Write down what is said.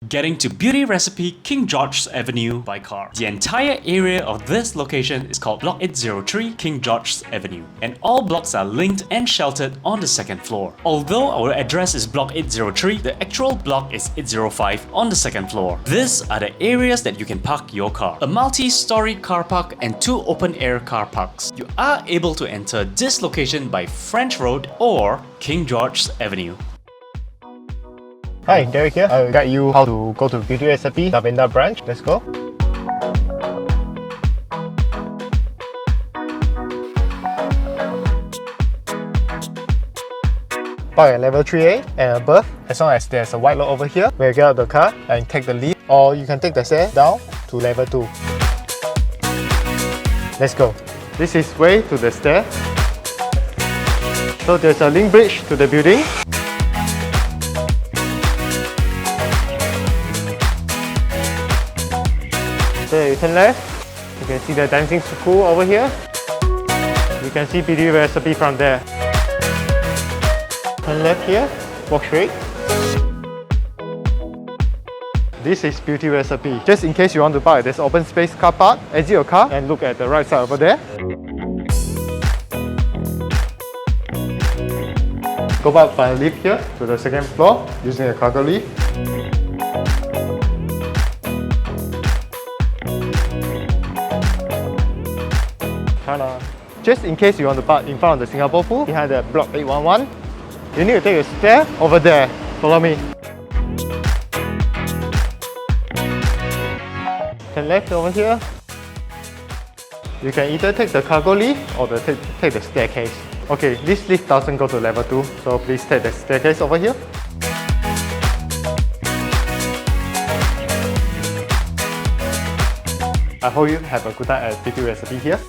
Getting to beauty recipe King George's Avenue by car. The entire area of this location is called Block 803 King George's Avenue, and all blocks are linked and sheltered on the second floor. Although our address is Block 803, the actual block is 805 on the second floor. These are the areas that you can park your car. A multi-story car park and 2 open-air car parks. You are able to enter this location by French Road or King George's Avenue. Hi, Derek here. I'll guide you how to go to Beauty Recipe Lavender branch. Let's go. Park at level 3A and above, as long as there's a white lot over here, we'll get out of the car and take the lift, or you can take the stairs down to level 2. Let's go. This is way to the stair. So there's a link bridge to the building. So you turn left, you can see the dancing school over here. You can see Beauty Recipe from there. Turn left here, walk straight. This is Beauty Recipe. Just in case you want to park, there's open space car park. Exit your car and look at the right side over there. Go up by a lift here to the second floor using a cargo lift. Turn on. Just in case you want to park in front of the Singapore pool, behind the block 811, you need to take a stair over there. Follow me. Turn left over here. You can either take the cargo lift or take the staircase. Okay, this lift doesn't go to level 2, so please take the staircase over here. I hope you have a good time at Beauty Recipe here.